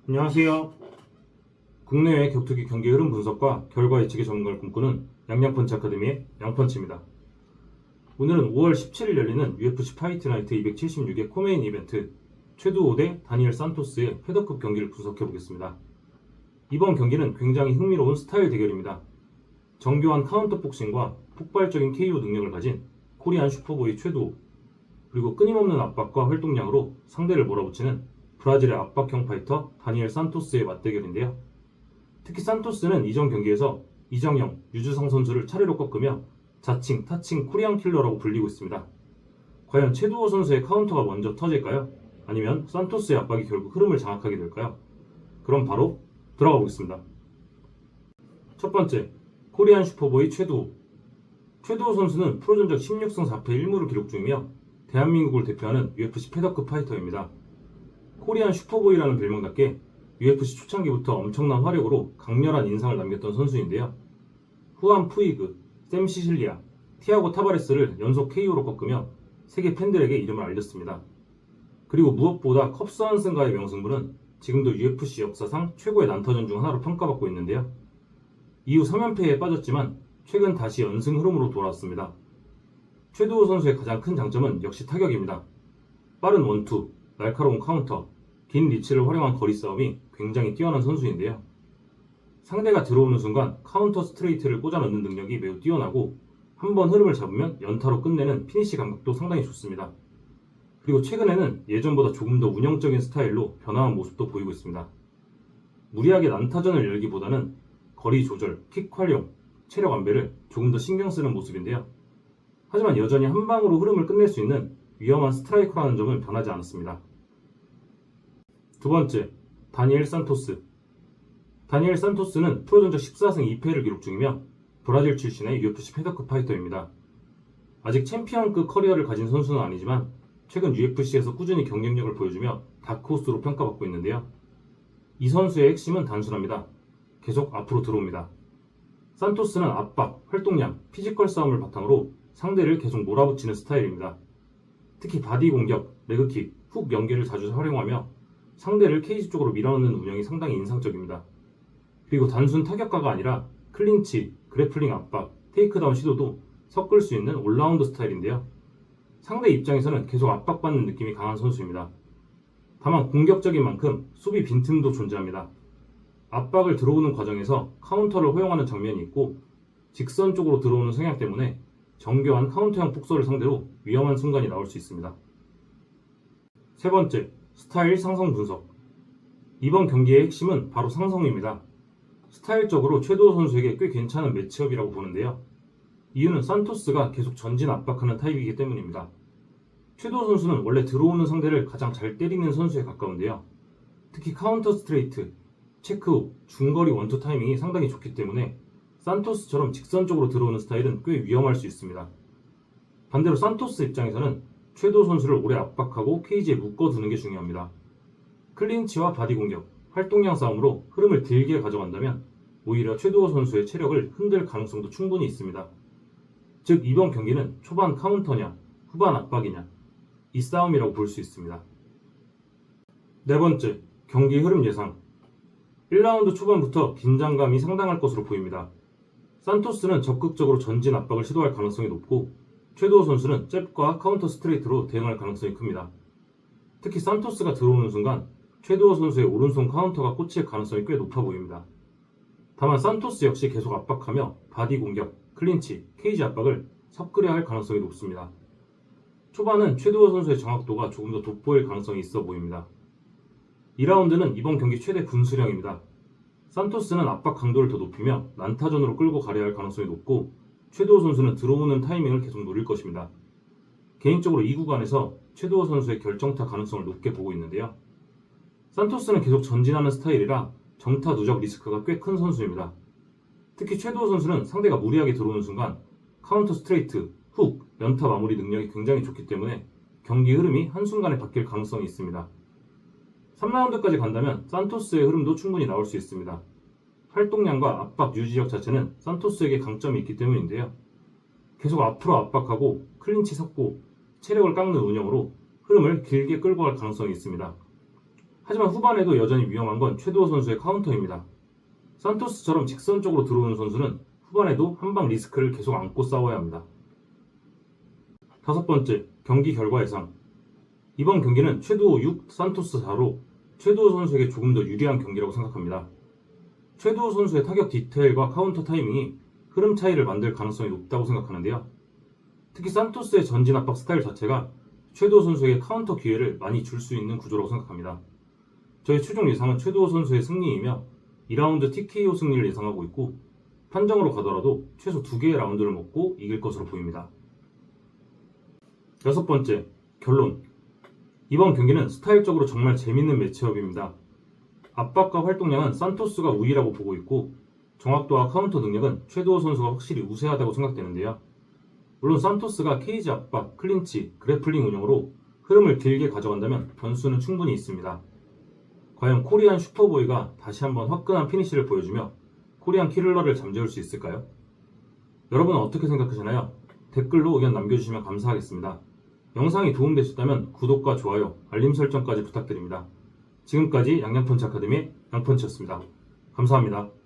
안녕하세요. 국내외 격투기 경기 흐름 분석과 결과 예측의 전문가를 꿈꾸는 양양펀치 아카데미의 양펀치입니다. 오늘은 5월 17일 열리는 UFC 파이트 나이트 276의 코메인 이벤트 최두호 대 다니엘 산토스의 패더급 경기를 분석해보겠습니다. 이번 경기는 굉장히 흥미로운 스타일 대결입니다. 정교한 카운터 복싱과 폭발적인 KO 능력을 가진 코리안 슈퍼보이 최두호, 그리고 끊임없는 압박과 활동량으로 상대를 몰아붙이는 브라질의 압박형 파이터 다니엘 산토스의 맞대결인데요. 특히 산토스는 이전 경기에서 이정형, 유주성 선수를 차례로 꺾으며 자칭, 타칭 코리안 킬러라고 불리고 있습니다. 과연 최두호 선수의 카운터가 먼저 터질까요? 아니면 산토스의 압박이 결국 흐름을 장악하게 될까요? 그럼 바로 들어가 보겠습니다. 첫 번째, 코리안 슈퍼보이 최두호. 최두호 선수는 프로전적 16승 4패 1무를 기록 중이며 대한민국을 대표하는 UFC 패더급 파이터입니다. 코리안 슈퍼보이라는 별명답게 UFC 초창기부터 엄청난 화력으로 강렬한 인상을 남겼던 선수인데요. 후안 푸이그, 샘 시실리아, 티아고 타바레스를 연속 KO로 꺾으며 세계 팬들에게 이름을 알렸습니다. 그리고 무엇보다 컵스 한슨과의 명승부는 지금도 UFC 역사상 최고의 난타전 중 하나로 평가받고 있는데요. 이후 3연패에 빠졌지만 최근 다시 연승 흐름으로 돌아왔습니다. 최두호 선수의 가장 큰 장점은 역시 타격입니다. 빠른 원투, 날카로운 카운터, 긴 리치를 활용한 거리 싸움이 굉장히 뛰어난 선수인데요. 상대가 들어오는 순간 카운터 스트레이트를 꽂아 넣는 능력이 매우 뛰어나고 한번 흐름을 잡으면 연타로 끝내는 피니시 감각도 상당히 좋습니다. 그리고 최근에는 예전보다 조금 더 운영적인 스타일로 변화한 모습도 보이고 있습니다. 무리하게 난타전을 열기보다는 거리 조절, 킥 활용, 체력 안배를 조금 더 신경 쓰는 모습인데요. 하지만 여전히 한 방으로 흐름을 끝낼 수 있는 위험한 스트라이커라는 점은 변하지 않았습니다. 두 번째, 다니엘 산토스. 다니엘 산토스는 프로전적 14승 2패를 기록 중이며 브라질 출신의 UFC 패더급 파이터입니다. 아직 챔피언급 커리어를 가진 선수는 아니지만 최근 UFC에서 꾸준히 경쟁력을 보여주며 다크호스로 평가받고 있는데요. 이 선수의 핵심은 단순합니다. 계속 앞으로 들어옵니다. 산토스는 압박, 활동량, 피지컬 싸움을 바탕으로 상대를 계속 몰아붙이는 스타일입니다. 특히 바디 공격, 레그킥, 훅 연계를 자주 활용하며 상대를 케이지 쪽으로 밀어넣는 운영이 상당히 인상적입니다. 그리고 단순 타격가가 아니라 클린치, 그래플링 압박, 테이크다운 시도도 섞을 수 있는 올라운드 스타일인데요. 상대 입장에서는 계속 압박받는 느낌이 강한 선수입니다. 다만 공격적인 만큼 수비 빈틈도 존재합니다. 압박을 들어오는 과정에서 카운터를 허용하는 장면이 있고 직선 쪽으로 들어오는 성향 때문에 정교한 카운터형 폭소를 상대로 위험한 순간이 나올 수 있습니다. 세 번째, 스타일 상성 분석. 이번 경기의 핵심은 바로 상성입니다. 스타일적으로 최두호 선수에게 꽤 괜찮은 매치업이라고 보는데요. 이유는 산토스가 계속 전진 압박하는 타입이기 때문입니다. 최두호 선수는 원래 들어오는 상대를 가장 잘 때리는 선수에 가까운데요. 특히 카운터 스트레이트, 체크훅, 중거리 원투 타이밍이 상당히 좋기 때문에 산토스처럼 직선적으로 들어오는 스타일은 꽤 위험할 수 있습니다. 반대로 산토스 입장에서는 최두호 선수를 오래 압박하고 케이지에 묶어두는 게 중요합니다. 클린치와 바디 공격, 활동량 싸움으로 흐름을 길게 가져간다면 오히려 최두호 선수의 체력을 흔들 가능성도 충분히 있습니다. 즉 이번 경기는 초반 카운터냐, 후반 압박이냐 이 싸움이라고 볼 수 있습니다. 네 번째, 경기 흐름 예상. 1라운드 초반부터 긴장감이 상당할 것으로 보입니다. 산토스는 적극적으로 전진 압박을 시도할 가능성이 높고 최두호 선수는 잽과 카운터 스트레이트로 대응할 가능성이 큽니다. 특히 산토스가 들어오는 순간 최두호 선수의 오른손 카운터가 꽂힐 가능성이 꽤 높아 보입니다. 다만 산토스 역시 계속 압박하며 바디 공격, 클린치, 케이지 압박을 섞으려 할 가능성이 높습니다. 초반은 최두호 선수의 정확도가 조금 더 돋보일 가능성이 있어 보입니다. 2라운드는 이번 경기 최대 분수령입니다. 산토스는 압박 강도를 더 높이며 난타전으로 끌고 가려야 할 가능성이 높고 최두호 선수는 들어오는 타이밍을 계속 노릴 것입니다. 개인적으로 이 구간에서 최두호 선수의 결정타 가능성을 높게 보고 있는데요. 산토스는 계속 전진하는 스타일이라 정타 누적 리스크가 꽤 큰 선수입니다. 특히 최두호 선수는 상대가 무리하게 들어오는 순간 카운터 스트레이트, 훅, 연타 마무리 능력이 굉장히 좋기 때문에 경기 흐름이 한순간에 바뀔 가능성이 있습니다. 3라운드까지 간다면 산토스의 흐름도 충분히 나올 수 있습니다. 활동량과 압박 유지력 자체는 산토스에게 강점이 있기 때문인데요. 계속 앞으로 압박하고 클린치 섞고 체력을 깎는 운영으로 흐름을 길게 끌고 갈 가능성이 있습니다. 하지만 후반에도 여전히 위험한 건 최두호 선수의 카운터입니다. 산토스처럼 직선적으로 들어오는 선수는 후반에도 한방 리스크를 계속 안고 싸워야 합니다. 다섯 번째, 경기 결과 예상. 이번 경기는 최두호 6, 산토스 4로 최두호 선수에게 조금 더 유리한 경기라고 생각합니다. 최두호 선수의 타격 디테일과 카운터 타이밍이 흐름 차이를 만들 가능성이 높다고 생각하는데요. 특히 산토스의 전진 압박 스타일 자체가 최두호 선수에게 카운터 기회를 많이 줄 수 있는 구조라고 생각합니다. 저희 최종 예상은 최두호 선수의 승리이며 2라운드 TKO 승리를 예상하고 있고 판정으로 가더라도 최소 2개의 라운드를 먹고 이길 것으로 보입니다. 여섯 번째, 결론. 이번 경기는 스타일적으로 정말 재밌는 매치업입니다. 압박과 활동량은 산토스가 우위라고 보고 있고 정확도와 카운터 능력은 최두호 선수가 확실히 우세하다고 생각되는데요. 물론 산토스가 케이지 압박, 클린치, 그래플링 운영으로 흐름을 길게 가져간다면 변수는 충분히 있습니다. 과연 코리안 슈퍼보이가 다시 한번 화끈한 피니시를 보여주며 코리안 킬러를 잠재울 수 있을까요? 여러분은 어떻게 생각하시나요? 댓글로 의견 남겨주시면 감사하겠습니다. 영상이 도움되셨다면 구독과 좋아요, 알림 설정까지 부탁드립니다. 지금까지 양양펀치 아카데미의 양펀치였습니다. 감사합니다.